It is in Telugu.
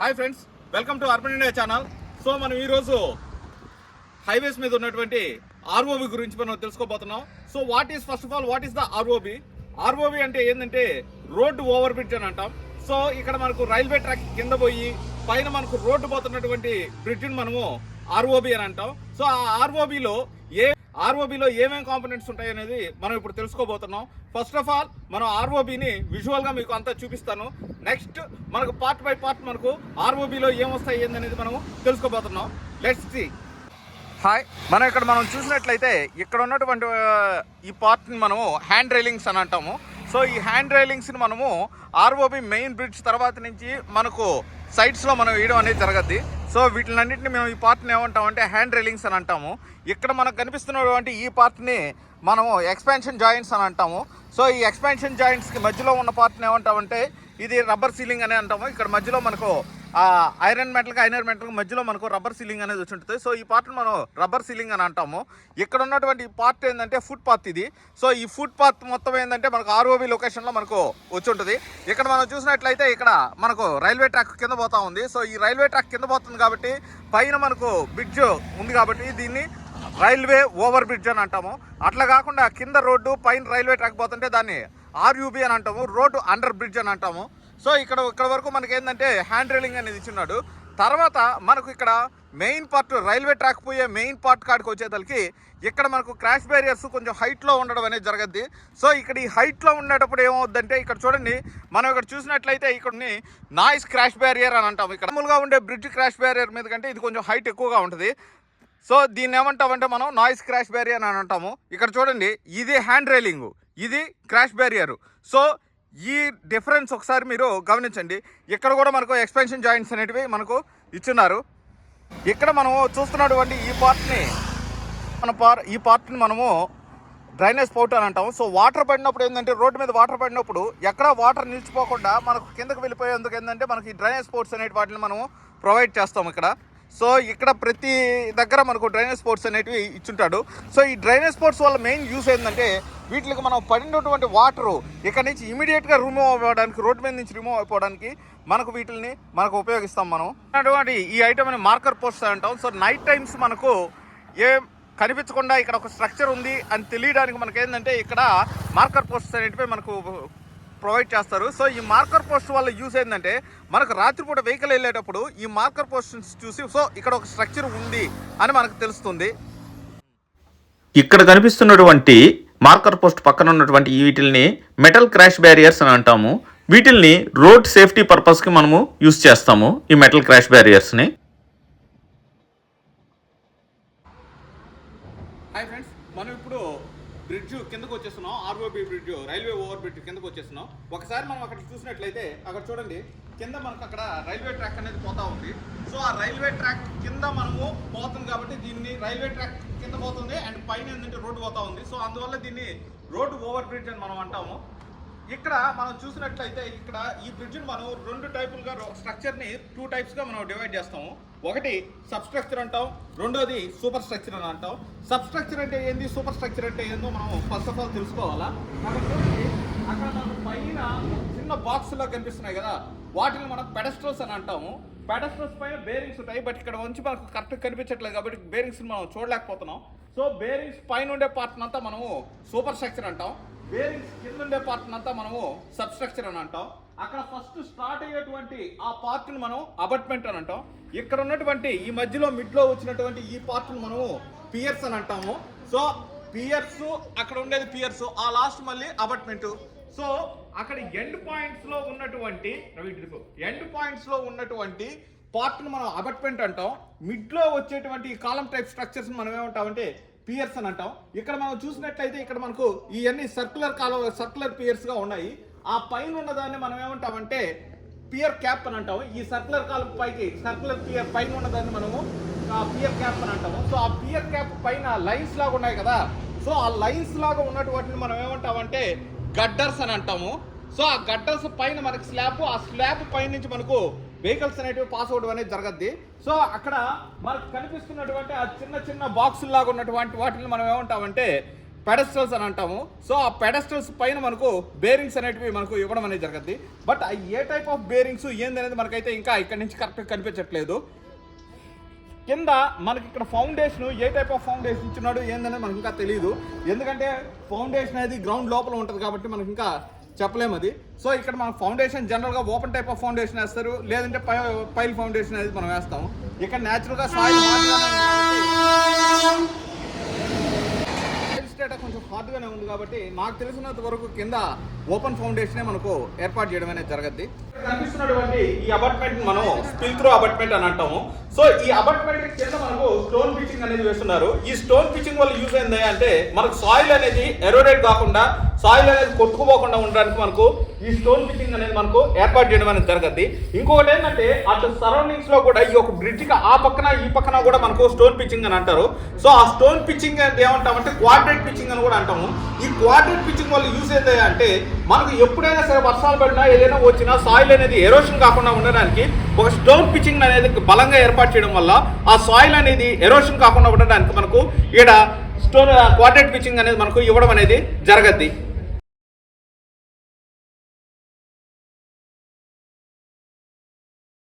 Hi friends, welcome to urban India channel. So మనం ఈరోజు హైవేస్ మీద ఉన్నటువంటి ఆర్ఓబి గురించి మనం తెలుసుకోబోతున్నాం. So first of all what is the ROB? ROB అంటే ఏంటంటే రోడ్డు ఓవర్ బ్రిడ్జ్ అని అంటాం. సో ఇక్కడ మనకు రైల్వే ట్రాక్ కింద పోయి పైన మనకు రోడ్డు పోతున్నటువంటి బ్రిడ్జ్ని మనము ఆర్ఓబి అని అంటాం. సో ఆ ఆర్ఓబిలో ఏమేమి కాంపోనెంట్స్ ఉంటాయి అనేది మనం ఇప్పుడు తెలుసుకోబోతున్నాం. ఫస్ట్ ఆఫ్ ఆల్ మనం ఆర్ఓబిని విజువల్గా మీకు అంతా చూపిస్తాను. నెక్స్ట్ మనకు పార్ట్ బై పార్ట్ మనకు ఆర్ఓబిలో ఏమొస్తాయి ఏందనేది మనం తెలుసుకోబోతున్నాం. Let's see. హాయ్, మనం చూసినట్లయితే ఇక్కడ ఉన్నటువంటి ఈ పార్ట్ని మనము హ్యాండ్ రైలింగ్స్ అని అంటాము. సో ఈ హ్యాండ్ రైలింగ్స్ని మనము ఆర్ఓబి మెయిన్ బ్రిడ్జ్ తర్వాత నుంచి మనకు సైడ్స్లో మనం వేయడం అనేది జరగద్ది. సో వీటిలన్నింటినీ మేము ఈ పార్ట్ని ఏమంటామంటే హ్యాండ్ రైలింగ్స్ అని అంటాము. ఇక్కడ మనకు కనిపిస్తున్నటువంటి ఈ పార్ట్ని మనము ఎక్స్పాన్షన్ జాయింట్స్ అని అంటాము. సో ఈ ఎక్స్పాన్షన్ జాయింట్స్కి మధ్యలో ఉన్న పార్ట్ని ఏమంటామంటే ఇది రబ్బర్ సీలింగ్ అని అంటాము. ఇక్కడ మధ్యలో మనకు ఐరన్ మెటల్కి మధ్యలో మనకు రబ్బర్ సీలింగ్ అనేది వచ్చి ఉంటుంది. సో ఈ పార్ట్ని మనం రబ్బర్ సీలింగ్ అని అంటాము. ఇక్కడ ఉన్నటువంటి పార్ట్ ఏంటంటే ఫుట్ పాత్ ఇది. సో ఈ ఫుట్ పాత్ మొత్తం ఏంటంటే మనకు ఆర్ఓబి లొకేషన్లో మనకు వచ్చి ఉంటుంది. ఇక్కడ మనం చూసినట్లయితే ఇక్కడ మనకు రైల్వే ట్రాక్ కింద పోతా ఉంది. సో ఈ రైల్వే ట్రాక్ కింద పోతుంది కాబట్టి పైన మనకు బ్రిడ్జ్ ఉంది కాబట్టి దీన్ని రైల్వే ఓవర్ బ్రిడ్జ్ అని అంటాము. అట్లా కాకుండా కింద రోడ్డు పైన రైల్వే ట్రాక్ పోతుంటే దాన్ని ఆర్యూబీ అని అంటాము, రోడ్డు అండర్ బ్రిడ్జ్ అని అంటాము. సో ఇక్కడ వరకు మనకి ఏంటంటే హ్యాండ్ రైలింగ్ అనేది ఇచ్చిన్నాడు. తర్వాత మనకు ఇక్కడ మెయిన్ పార్ట్ రైల్వే ట్రాక్ పోయే మెయిన్ పార్ట్ కాడికి వచ్చేసరికి ఇక్కడ మనకు క్రాష్ బ్యారియర్స్ కొంచెం హైట్లో ఉండడం అనేది జరగద్ది. సో ఇక్కడ ఈ హైట్లో ఉండేటప్పుడు ఏమవుద్దంటే ఇక్కడ చూడండి, మనం ఇక్కడ చూసినట్లయితే ఇక్కడ నాయిస్ క్రాష్ బ్యారియర్ అని అంటాము. ఇక్కడ మామూలుగా ఉండే బ్రిడ్జ్ క్రాష్ బ్యారియర్ మీద కంటే ఇది కొంచెం హైట్ ఎక్కువగా ఉంటుంది. సో దీన్ని ఏమంటామంటే మనం నాయిస్ క్రాష్ బ్యారియర్ అని అంటాము. ఇక్కడ చూడండి, ఇది హ్యాండ్ రైలింగ్, ఇది క్రాష్ బ్యారియర్. సో ఈ డిఫరెన్స్ ఒకసారి మీరు గమనించండి. ఇక్కడ కూడా మనకు ఎక్స్పాన్షన్ జాయింట్స్ అనేటివి మనకు ఇచ్చున్నారు. ఇక్కడ మనము చూస్తున్నటువంటి ఈ పార్ట్ని మనము డ్రైనేజ్ పౌట్ అని అంటాము. సో వాటర్ పడినప్పుడు ఏంటంటే రోడ్డు మీద వాటర్ పడినప్పుడు ఎక్కడ వాటర్ నిలిచిపోకుండా మనకు కిందకు వెళ్ళిపోయేందుకు ఏంటంటే మనకి ఈ డ్రైనేజ్ పౌట్స్ అనేటి వాటిని మనము ప్రొవైడ్ చేస్తాము ఇక్కడ. సో ఇక్కడ ప్రతి దగ్గర మనకు డ్రైనేజ్ స్పోర్ట్స్ అనేటివి ఇచ్చుంటాడు. సో ఈ డ్రైనేజ్ స్పోర్ట్స్ వల్ల మెయిన్ యూస్ ఏంటంటే వీటికి మనం పడినటువంటి వాటరు ఇక్కడ నుంచి ఇమీడియట్గా రిమూవ్ అవ్వడానికి, రోడ్డు మీద నుంచి రిమూవ్ అయిపోవడానికి వీటిని ఉపయోగిస్తాం. మనం అటువంటి ఈ ఐటమ్ని మార్కర్ పోస్ట్ అంటాం. సో నైట్ టైమ్స్ మనకు ఏం కనిపించకుండా ఇక్కడ ఒక స్ట్రక్చర్ ఉంది అని తెలియడానికి మనకి ఏంటంటే ఇక్కడ మార్కర్ పోస్ట్స్ అనేటివి మనకు ప్రొవైడ్ చేస్తారు. సో ఈ మార్కర్ పోస్ట్ వల్ల యూస్ ఏంటంటే మనకు రాత్రిపూట వెహికల్ వెళ్ళేటప్పుడు ఈ మార్కర్ పోస్ట్స్ చూసి సో ఇక్కడ ఒక స్ట్రక్చర్ ఉంది అని మనకు తెలుస్తుంది. ఇక్కడ కనిపిస్తున్నటువంటి మార్కర్ పోస్ట్ పక్కన ఉన్నటువంటి వీటిల్ని మెటల్ క్రాష్ బ్యారియర్స్ అని అంటాము. వీటిల్ని రోడ్ సేఫ్టీ పర్పస్కి మనము యూస్ చేస్తాము ఈ మెటల్ క్రాష్ బ్యారియర్స్ని. హాయ్ ఫ్రెండ్స్, మనం ఇప్పుడు బ్రిడ్జ్ కిందకు వచ్చేస్తున్నాం. ROB bridge, railway over bridge కిందకు వచ్చేస్తున్నాం. ఒకసారి మనం అక్కడ చూసినట్లయితే అక్కడ చూడండి, కింద మనకు అక్కడ రైల్వే ట్రాక్ అనేది పోతా ఉంది. సో ఆ రైల్వే ట్రాక్ కింద మనము పోతుంది కాబట్టి దీన్ని రైల్వే ట్రాక్ కింద పోతుంది అండ్ పైన ఏంటంటే రోడ్డు పోతా ఉంది. సో అందువల్ల దీన్ని రోడ్డు ఓవర్ బ్రిడ్జ్ అని మనం అంటాము. ఇక్కడ మనం చూసినట్లయితే ఇక్కడ ఈ బ్రిడ్జ్ని మనం రెండు టైపులుగా స్ట్రక్చర్ని 2 టైప్స్గా మనం డివైడ్ చేస్తాము. ఒకటి సబ్ స్ట్రక్చర్ అంటాం, రెండోది సూపర్ స్ట్రక్చర్ అని అంటాం. సబ్ స్ట్రక్చర్ అంటే ఏంది, సూపర్ స్ట్రక్చర్ అంటే ఏందో మనం ఫస్ట్ ఆఫ్ ఆల్ తెలుసుకోవాలా. కాబట్టి అక్కడ మనకు పైన చిన్న బాక్స్లో కనిపిస్తున్నాయి కదా, వాటిని మనం పెడస్ట్రల్స్ అని అంటాము. పెడస్ట్రల్స్ పైన బేరింగ్స్ ఉంటాయి, బట్ ఇక్కడ నుంచి మనకు కరెక్ట్గా కనిపించట్లేదు కాబట్టి బేరింగ్స్ని మనం చూడలేకపోతున్నాం. సో బేరింగ్స్ పైన ఉండే పార్ట్ అంతా మనము సూపర్ స్ట్రక్చర్ అంటాం, బేరింగ్స్ కింద ఉండే పార్ట్ అంతా మనము సబ్ స్ట్రక్చర్ అని అంటాం. అక్కడ ఫస్ట్ స్టార్ట్ అయ్యేటువంటి ఆ పార్ట్ని మనం అబట్మెంట్ అని అంటాం. ఇక్కడ ఉన్నటువంటి ఈ మధ్యలో మిడ్లో వచ్చినటువంటి ఈ పార్ట్ని మనము పియర్స్ అని అంటాము. సో పియర్స్, అక్కడ ఉండేది పియర్స్, ఆ లాస్ట్ మళ్ళీ అబట్మెంట్. సో అక్కడ ఎండ్ పాయింట్స్ లో ఉన్నటువంటి పార్ట్ని మనం అబట్మెంట్ అంటాం. మిడ్లో వచ్చేటువంటి కాలం టైప్ స్ట్రక్చర్స్ మనం ఏమంటామంటే పియర్స్ అని అంటాం. ఇక్కడ మనం చూసినట్లయితే ఇక్కడ మనకు ఇవన్నీ సర్కులర్ పియర్స్ గా ఉన్నాయి. ఆ పైన ఉన్నదాన్ని మనం ఏమంటామంటే పియర్ క్యాప్ అని అంటాము. ఈ సర్కులర్ కాలం పైకి సర్కులర్ పియర్ పైన ఉన్నదాన్ని మనము పియర్ క్యాప్ అని అంటాము. సో ఆ పియర్ క్యాప్ పైన లైన్స్ లాగా ఉన్నాయి కదా, సో ఆ లైన్స్ లాగా ఉన్నటువంటిని మనం ఏమంటామంటే గడ్డర్స్ అని అంటాము. సో ఆ గడ్డర్స్ పైన మనకి స్లాబ్, ఆ స్లాబ్ పైన నుంచి మనకు వెహికల్స్ అనేటివి పాస్ అవడం అనేది జరగద్ది. సో అక్కడ మనకు కనిపిస్తున్నటువంటి ఆ చిన్న బాక్సుల్లాగా ఉన్నటువంటి వాటిని మనం ఏమంటామంటే పెడస్టల్స్ అని అంటాము. సో ఆ పెడస్టల్స్ పైన మనకు బేరింగ్స్ అనేటివి మనకు ఇవ్వడం అనేది జరుగుద్ది. But A type of bearings ఏందనేది మనకైతే ఇంకా ఇక్కడ నుంచి కరెక్ట్గా కనిపించట్లేదు. కింద మనకి ఇక్కడ foundation A type of foundation ఇచ్చినాడు ఏందనేది మనకి ఇంకా తెలియదు. ఎందుకంటే ఫౌండేషన్ అనేది గ్రౌండ్ లోపల ఉంటుంది కాబట్టి మనకి ఇంకా చెప్పలేము అది. సో ఇక్కడ మన ఫౌండేషన్ జనరల్గా ఓపెన్ టైప్ ఆఫ్ ఫౌండేషన్ వేస్తారు, లేదంటే పైల్ ఫౌండేషన్ అనేది మనం వేస్తాము. ఇక్కడ న్యాచురల్గా సాయిల్ స్టేటా కొంచెం హార్డ్గానే ఉంది కాబట్టి నాకు తెలిసినంత వరకు కింద ఓపెన్ ఫౌండేషనే మనకు ఏర్పాటు చేయడం అనేది జరగద్ది. కనిపిస్తున్నటువంటి ఈ అపార్ట్మెంట్ మనం స్పిల్ త్రూ అపార్ట్మెంట్ అని అంటాము. సో ఈ అపార్ట్మెంట్ కింద మనకు స్టోన్ పిచ్చింగ్ అనేది వేస్తున్నారు. ఈ స్టోన్ పిచ్చింగ్ వల్ల యూజ్ అయింది అంటే మనకు సాయిల్ అనేది ఎరోడేట్ కాకుండా, సాయిల్ అనేది కొట్టుకుపోకుండా ఉండడానికి మనకు ఈ స్టోన్ పిచ్చింగ్ అనేది మనకు ఏర్పాటు చేయడం అనేది జరగద్ది. ఇంకొకటి ఏంటంటే అటు సరౌండింగ్స్ లో కూడా ఈ యొక్క బ్రిడ్జ్ కి ఆ పక్కన ఈ పక్కన కూడా మనకు స్టోన్ పిచ్చింగ్ అని అంటారు. సో ఆ స్టోన్ పిచ్చింగ్ అంటే ఏమంటామంటే క్వాడ్రేట్ పిచ్చింగ్ అని కూడా అంటాము. ఈ క్వాడ్రేట్ పిచ్చింగ్ వల్ల యూజ్ ఏంటి అంటే మనకు ఎప్పుడైనా సరే వర్షాలు పడినా ఏదైనా వచ్చినా సాయిల్ అనేది ఎరోషన్ కాకుండా ఉండడానికి ఒక స్టోన్ పిచ్చింగ్ అనేది బలంగా ఏర్పాటు చేయడం వల్ల ఆ సాయిల్ అనేది ఎరోషన్ కాకుండా ఉండడానికి మనకు ఇక్కడ స్టోన్ క్వాడ్రేట్ పిచ్చింగ్ అనేది మనకు ఇవ్వడం అనేది జరగద్ది.